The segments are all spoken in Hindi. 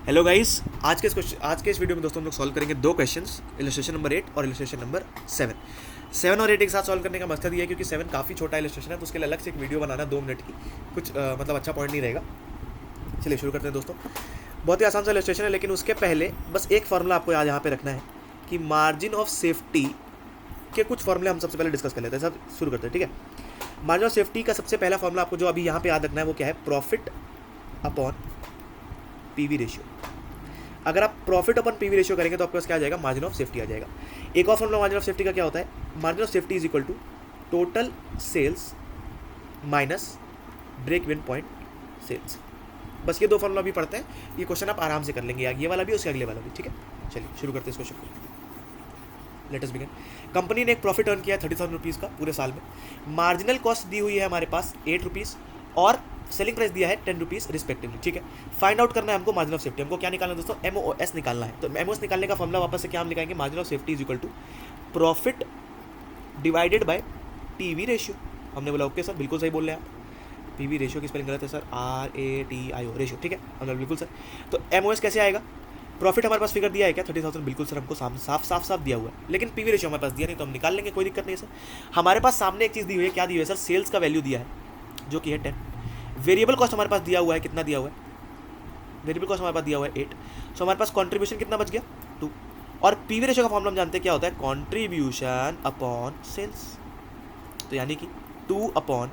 हेलो गाइस, आज के इस वीडियो में दोस्तों हम लोग सॉल्व करेंगे दो क्वेश्चंस, इलस्ट्रेशन नंबर 8 और इलस्ट्रेशन नंबर 7। 7 और 8 एक साथ सॉल्व करने का मकसद ये है क्योंकि 7 काफ़ी छोटा इलस्ट्रेशन है, तो उसके लिए अलग से एक वीडियो बनाना 2 मिनट की कुछ मतलब अच्छा पॉइंट नहीं रहेगा। चलिए शुरू करते हैं दोस्तों। बहुत ही आसान सा इलस्ट्रेशन है, लेकिन उसके पहले बस एक फॉर्मूला आपको आज यहाँ पे रखना है कि मार्जिन ऑफ सेफ्टी के कुछ फॉर्मूले हम सबसे पहले डिस्कस कर लेते हैं। सब शुरू करते हैं, ठीक है। मार्जिन ऑफ सेफ्टी का सबसे पहला फॉर्मूला आपको जो अभी यहाँ पे याद रखना है वो क्या है? Profit upon PV ratio. अगर आप प्रॉफिट अपन पीवी रेशियो करेंगे तो आपके पास क्या आ जाएगा? मार्जिन ऑफ सेफ्टी आ जाएगा। एक और फॉर्मूला मार्जिन ऑफ सेफ्टी का क्या होता है? Margin of safety is equal to total sales minus break even point sales. बस ये दो फॉर्मूला भी पढ़ते हैं, ये क्वेश्चन आप आराम से कर लेंगे, ये वाला भी उसके अगले वाला भी, ठीक है। चलिए शुरू करते हैं इस क्वेश्चन को। Let us begin. कंपनी ने एक प्रॉफिट अर्न किया है 30,000 रुपीज़ का पूरे साल में। मार्जिनल कॉस्ट दी हुई है हमारे पास 8 रुपीज़ और सेलिंग प्राइस दिया है 10 रुपीज़ रिस्पेक्टिवली, ठीक है। फाइंड आउट करना है हमको मार्जिन ऑफ सेफ्टी। हमको क्या निकालना है दोस्तों? MOS निकालना है। तो MOS निकालने का फॉर्मूला वापस से क्या हम लिखाएंगे? Margin of safety is equal to profit divided by PV ratio. हमने बोला ओके सर, बिल्कुल सही बोल रहे हैं आप। पीवी रेशियो की स्पेलिंग गलत है सर, RATIO रेशियो, ठीक है। हमने बिल्कुल सर। तो MOS कैसे आएगा? प्रॉफिट हमारे पास फिगर दिया है क्या? 30,000, बिल्कुल सर, हमको साफ दिया हुआ है, लेकिन पीवी रेशियो हमारे पास दिया नहीं, तो हम निकाल लेंगे, कोई दिक्कत नहीं है सर। हमारे पास सामने एक चीज़ दी हुई है, क्या दी हुई है सर? सेल्स का वैल्यू दिया है जो कि है 10। वेरिएबल कॉस्ट हमारे पास दिया हुआ है, कितना दिया हुआ है? वेरिएबल कॉस्ट हमारे पास दिया हुआ है 8। सो हमारे पास कंट्रीब्यूशन कितना बच गया? 2। और पीवी रेशियो का फॉर्मूला हम जानते हैं क्या होता है? Contribution upon sales. तो यानी कि 2/10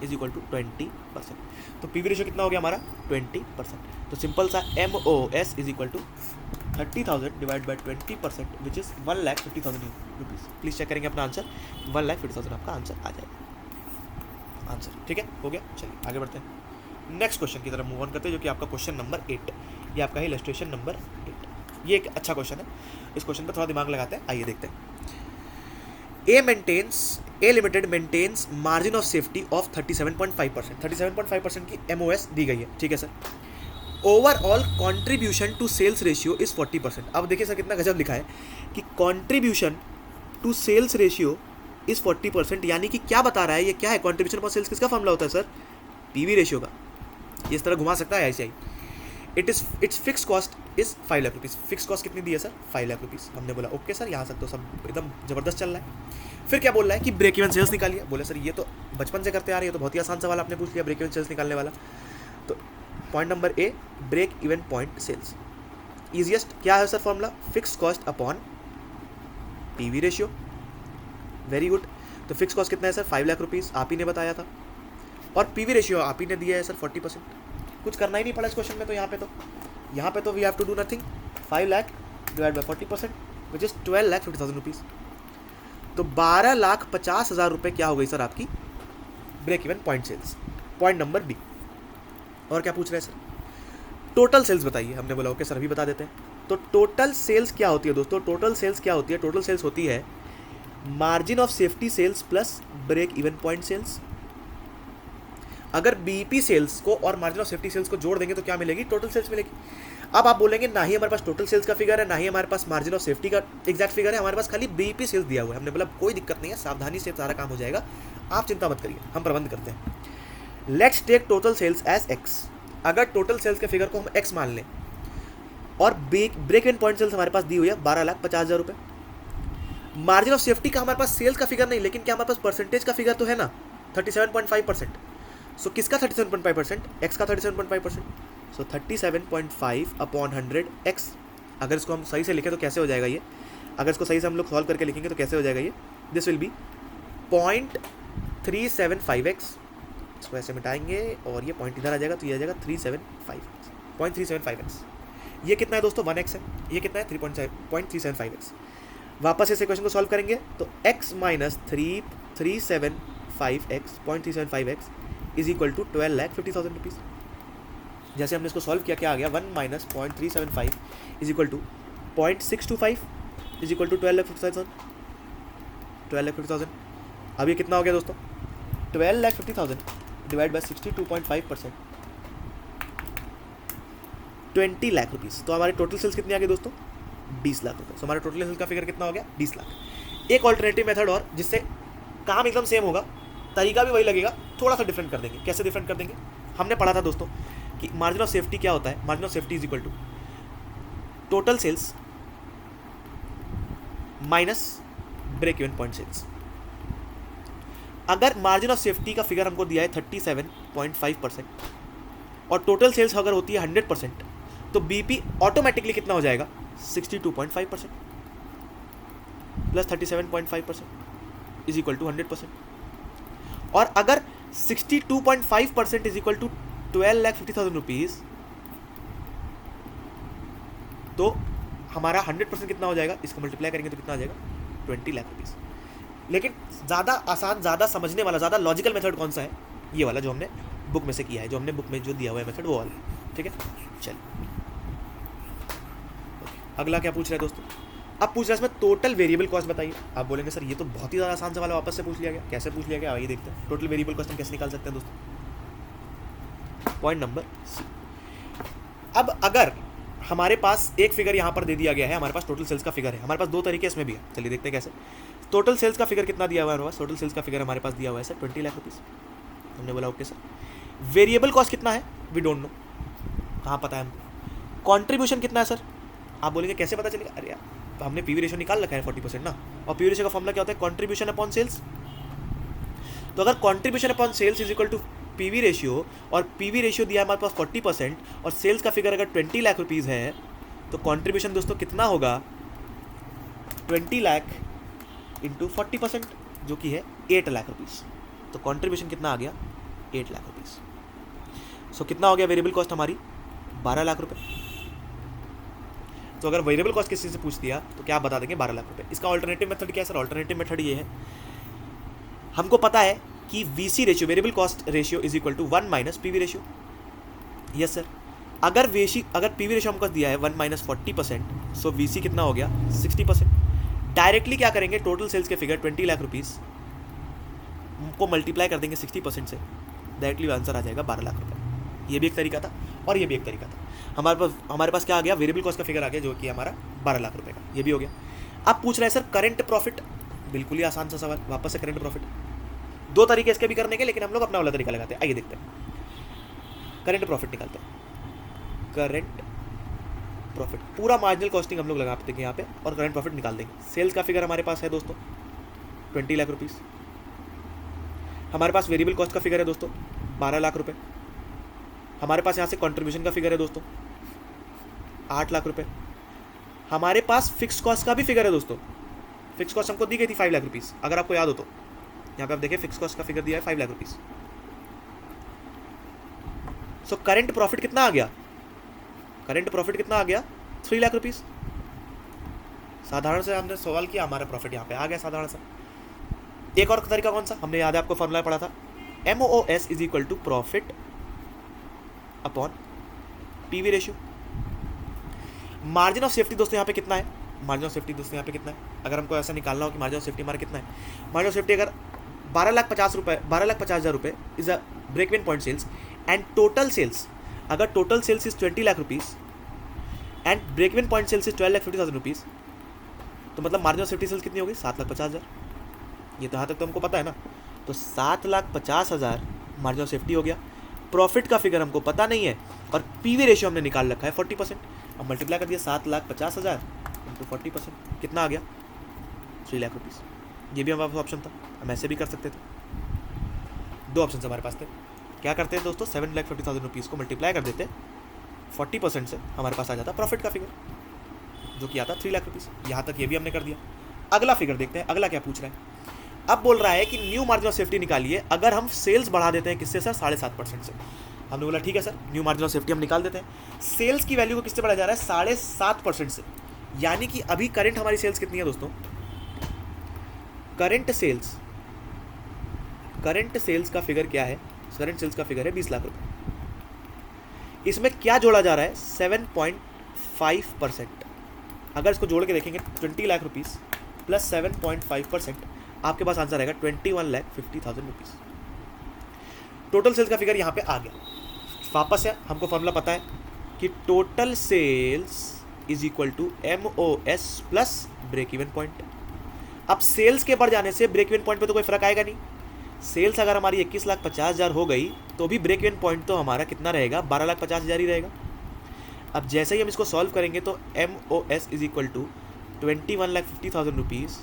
इज इक्वल टू 20%। तो पीवी रेशियो कितना हो गया हमारा? 20%। तो सिंपल सा MOS is equal to 30,000 divide by 20%, which is 1,50,000 rupees. Please check करेंगे अपना आंसर, 1,50,000 आपका आंसर आ जाएगा। आंसर ठीक है, हो गया। चलिए आगे बढ़ते हैं, नेक्स्ट क्वेश्चन की तरफ मूव ऑन करते हैं, जो कि आपका क्वेश्चन नंबर 8। ये आपका है इलस्ट्रेशन नंबर 8। ये एक अच्छा क्वेश्चन है, इस क्वेश्चन पर थोड़ा दिमाग लगाते हैं। आइए देखते हैं। A limited maintains margin of safety of 37.5%। 37.5% की MOS दी गई है, ठीक है sir. Overall contribution to sales ratio is 40%। अब देखिए सर कितना गजब लिखा है कि contribution to sales ratio is 40%, यानी कि क्या बता रहा है? ये क्या है? कॉन्ट्रीब्यूशन पर सेल्स किसका फॉर्मूला होता है सर? पीवी रेशियो का। ये इस तरह घुमा सकता है ऐसे ही। It's fix cost is 5 lakh rupees. Fix cost कितनी दी है सर? 5 लाख रुपीज़। हमने बोला ओके सर, यहाँ तक तो सब एकदम ज़बरदस्त चल रहा है। फिर क्या बोल रहा है कि ब्रेक इवन सेल्स निकालिए। बोले सर ये तो बचपन से करते आ रहे हैं, तो बहुत ही आसान सवाल आपने पूछ लिया, ब्रेक इवन सेल्स निकालने वाला। तो point number A, break even point sales. Easiest क्या है sir formula? Fix cost upon PV ratio. Very good. तो फिक्स कॉस्ट कितना है सर? 5 लाख रुपीज़, आप ही ने बताया था। और पीवी रेशियो आप ही ने दिया है सर 40%। कुछ करना ही नहीं पड़ा इस क्वेश्चन में, तो यहाँ पे तो we have to do nothing. 5 lakh divide by 40% which is 12,50,000 rupees. तो 12,50,000 रुपये क्या हो गई सर आपकी break even point sales. Point number B. और क्या पूछ रहे हैं सर? टोटल सेल्स बताइए। हमने बोला ओके सर, अभी बता देते हैं। तो टोटल सेल्स क्या होती है दोस्तों? टोटल सेल्स क्या होती है? टोटल सेल्स होती है margin of safety sales plus break even point sales. अगर बीईपी सेल्स को और मार्जिन ऑफ सेफ्टी सेल्स को जोड़ देंगे तो क्या मिलेगी? टोटल सेल्स मिलेगी। अब आप बोलेंगे ना ही हमारे पास टोटल सेल्स का फिगर है, ना ही हमारे पास मार्जिन ऑफ सेफ्टी का एग्जैक्ट फिगर है, हमारे पास खाली बीईपी सेल्स दिया हुआ है। हमने बोला कोई दिक्कत नहीं है, सावधानी से सारा काम हो जाएगा, आप चिंता मत करिए, हम प्रबंध करते हैं। Let's take total sales as X. अगर टोटल सेल्स के फिगर को हम एक्स मान लें और ब्रेक इवन पॉइंट सेल्स हमारे पास दी हुई है 12,50,000 रुपये। मार्जिन ऑफ सेफ्टी का हमारे पास सेल्स का फिगर नहीं, लेकिन क्या हमारे पास परसेंटेज का फिगर तो है ना, 37.5%। सो किसका 37.5%? एक्स का 37.5%। सो 37.5 अपॉन 100 एक्स। अगर इसको हम सही से लिखें तो कैसे हो जाएगा ये? अगर इसको सही से हम लोग सॉल्व करके लिखेंगे तो कैसे हो जाएगा ये? This will be 0.375x। इसको ऐसे मिटाएंगे और ये पॉइंट इधर आ जाएगा, तो ये आ जाएगा 0.375x। ये कितना है दोस्तों? 1x है। ये कितना है? 0.375x। वापस इस इक्वेशन को सॉल्व करेंगे तो x minus 375x 0.375x is equal to 12,50,000 rupees. जैसे हमने इसको सॉल्व किया, क्या आ गया? 1 minus 0.375 is equal to 0.625 is equal to 12,50,000। अब ये कितना हो गया दोस्तों? 12,50,000 डिवाइड बाई 62.5%, 20 लाख रुपीज़। तो हमारे टोटल सेल्स कितनी आ गई दोस्तों? 20 लाख रुपये। तो हमारे टोटल सेल्स का फिगर कितना हो गया? 20 लाख। एक ऑल्टरनेटिव मेथड और, जिससे काम एकदम सेम होगा, तरीका भी वही लगेगा, थोड़ा सा डिफरेंट कर देंगे। कैसे डिफरेंट कर देंगे? हमने पढ़ा था दोस्तों कि मार्जिन ऑफ सेफ्टी क्या होता है। Margin of safety is equal to total sales minus break even point sales. अगर मार्जिन ऑफ सेफ्टी का फिगर हमको दिया है 37.5% और टोटल सेल्स अगर होती है 100%, तो बीपी ऑटोमेटिकली कितना हो जाएगा 62.5% प्लस 37.5% इज इक्वल टू 100%। और अगर 62.5% इज इक्वल टू 12,50,000 रुपीज, तो हमारा 100% कितना हो जाएगा, इसको मल्टीप्लाई करेंगे तो कितना आ जाएगा 20 लाख रुपीज। लेकिन ज़्यादा आसान, ज़्यादा समझने वाला, ज़्यादा लॉजिकल मेथड कौन सा है, ये वाला जो हमने बुक में से किया है, जो हमने बुक में जो दिया हुआ है मेथड वो वाला। ठीक है, चलिए अगला क्या पूछ रहा है दोस्तों। अब पूछ रहा है इसमें टोटल वेरिएबल कॉस्ट बताइए। आप बोलेंगे सर ये तो बहुत ही ज़्यादा आसान सवाल वापस से पूछ लिया गया, कैसे पूछ लिया गया आइए देखते हैं। टोटल वेरिएबल कॉस्ट हम कैसे निकाल सकते हैं दोस्तों। Point number C. अब अगर हमारे पास एक फिगर यहाँ पर दे दिया गया है, हमारे पास टोटल सेल्स का फिगर है, हमारे पास दो तरीके इसमें भी है, चलिए देखते हैं कैसे। टोटल सेल्स का फिगर कितना दिया हुआ है हमारे पास, टोटल सेल्स का फिगर हमारे पास दिया हुआ है सर 20 लाख रुपीज़। हमने बोला ओके सर। वेरिएबल कॉस्ट कितना है, वी डोंट नो, कहाँ पता है हमको। कॉन्ट्रीब्यूशन कितना है सर, आप बोलेंगे कैसे पता चलेगा, अरे यार तो हमने पीवी रेशियो निकाल रखा है 40% ना, और पीवी रेशियो का फॉर्मूला क्या होता है, कॉन्ट्रीब्यूशन अपॉन सेल्स। तो अगर contribution upon sales is equal to PV ratio, और पीवी रेशियो दिया है हमारे पास 40% और सेल्स का फिगर अगर 20 लाख रुपीज़ है, तो कॉन्ट्रीब्यूशन दोस्तों कितना होगा 20 लाख इंटू 40%, जो कि है 8 लाख रुपीज़। तो कॉन्ट्रीब्यूशन कितना आ गया 8 लाख रुपीज़। सो कितना हो गया वेरिएबल कॉस्ट हमारी 12 लाख रुपए। तो अगर वेरिएबल कॉस्ट किसी से पूछ दिया तो क्या आप बता देंगे 12 लाख रुपए। इसका ऑल्टरनेटिव मेथड क्या है सर, ऑल्टरनेटिव मेथड ये है, हमको पता है कि VC ratio, variable cost ratio is equal to 1 minus PV ratio. Yes sir, अगर पीवी रेशियो हमको दिया है 1 माइनस 40%, सो वीसी कितना हो गया 60%। डायरेक्टली क्या करेंगे, टोटल सेल्स के फिगर 20 लाख रुपीज़ को मल्टीप्लाई कर देंगे 60% से, डायरेक्टली आंसर आ जाएगा 12 लाख रुपए। ये भी एक तरीका था और ये भी एक तरीका था। हमारे पास क्या आ गया, वेरिएबल कॉस्ट का फिगर आ गया जो कि हमारा 12 लाख रुपए का, ये भी हो गया। अब पूछ रहा है सर करंट प्रॉफिट, बिल्कुल ही आसान सा सवाल, वापस से करंट प्रॉफिट। दो तरीके इसके भी करने के, लेकिन हम लोग अपना वाला तरीका लगाते हैं। आइए देखते हैं, करंट प्रॉफिट निकालते हैं। करंट प्रॉफिट, पूरा मार्जिनल कॉस्टिंग हम लोग लगा देंगे यहाँ पे और करंट प्रॉफिट निकाल देंगे। सेल्स का फिगर हमारे पास है दोस्तों 20 लाख रुपीज़। हमारे पास वेरिएबल कॉस्ट का फिगर है दोस्तों 12 लाख रुपए। हमारे पास यहाँ से कंट्रीब्यूशन का फिगर है दोस्तों 8 लाख रुपए। हमारे पास फिक्स कॉस्ट का भी फिगर है दोस्तों। फिक्स कॉस्ट हमको दी गई थी 5 लाख रुपीज़, अगर आपको याद हो तो। यहाँ पे आप देखिए फिक्स कॉस्ट का फिगर दिया है 5 lakh rupees. So current profit कितना आ गया, करंट प्रॉफिट कितना आ गया 3 लाख रुपीज़। साधारण से हमने सवाल किया, हमारा प्रॉफिट यहाँ पे आ गया साधारण सा। एक और तरीका कौन सा, हमने याद है आपको फॉर्मूला पढ़ा था, MOS is equal to profit upon PV ratio. Margin of safety दोस्तों यहाँ पे कितना है, मार्जिन ऑफ सेफ्टी दोस्तों यहाँ पे कितना है, अगर हमको ऐसा निकालना हो कि मार्जिन ऑफ सेफ्टी हमारा कितना है। मार्जिन ऑफ सेफ्टी अगर 12,50,000 रुपए is a break even point sales and total sales, अगर total sales is 20 lakh rupees and break even point sales is 12,50,000 rupees, तो मतलब मार्जिन ऑफ सेफ्टी सेल्स कितनी होगी 7,50,000। ये तो यहाँ तक तो हमको पता है ना, तो 7,50,000 मार्जिन ऑफ सेफ्टी हो गया। प्रॉफिट का फिगर हमको पता नहीं है और पीवी रेशियो हमने निकाल रखा है 40%। अब मल्टीप्लाई कर दिया 7,50,000 इंटू 40%, कितना आ गया 3 लाख रुपीज़। ये भी हमारे पास ऑप्शन था, हम ऐसे भी कर सकते थे। दो ऑप्शन हमारे पास थे, क्या करते हैं दोस्तों 7,50,000 रुपीज़ को मल्टीप्लाई कर देते 40% से, हमारे पास आ जाता प्रॉफिट का फिगर जो कि आता 3 लाख रुपीज़। यहाँ तक ये भी हमने कर दिया। अगला फिगर देखते हैं, अगला क्या पूछ रहा है। अब बोल रहा है कि न्यू मार्जिन ऑफ सेफ्टी निकालिए अगर हम सेल्स बढ़ा देते हैं, किससे सर 7.5% से। हमने बोला ठीक है sir, new margin of safety हम निकाल देते हैं। सेल्स की वैल्यू को किससे बढ़ाया जा रहा है 7.5% से, यानी कि अभी करंट हमारी सेल्स कितनी है दोस्तों, करंट सेल्स का फिगर क्या है, करंट सेल्स का फिगर है 20 लाख रुपए। इसमें क्या जोड़ा जा रहा है 7.5%। अगर इसको जोड़ के देखेंगे 20 लाख रुपीज़ प्लस 7.5%, आपके पास आंसर आएगा 21,50,000 रुपीज़। टोटल सेल्स का फिगर यहाँ पे आ गया। वापस है, हमको फॉर्मूला पता है कि total sales is equal to MOS plus break even point. अब सेल्स के बढ़ जाने से ब्रेक इवन पॉइंट पे तो कोई फर्क आएगा नहीं, सेल्स अगर हमारी 21,50,000 हो गई तो भी ब्रेक इवन पॉइंट तो हमारा कितना रहेगा, 12,50,000 ही रहेगा। अब जैसे ही हम इसको सॉल्व करेंगे तो MOS is equal to 21,50,000 rupees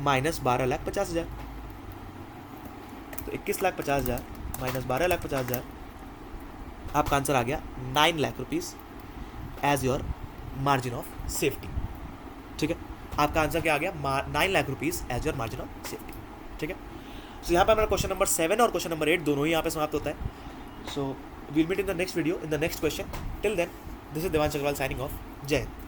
minus 12,50,000। तो 21,50,000 माइनस 12,50,000, आपका आंसर आ गया 9 lakh rupees as your margin of safety. ठीक है, आपका आंसर क्या आ गया, 9 lakh rupees as your margin of safety. ठीक है, सो यहाँ पर हमारा क्वेश्चन नंबर 7 और क्वेश्चन नंबर 8 दोनों ही यहाँ पे समाप्त होता है। So we'll meet in the next video in the next question. Till then, this is Devansh Agrawal signing off. Jai Hind.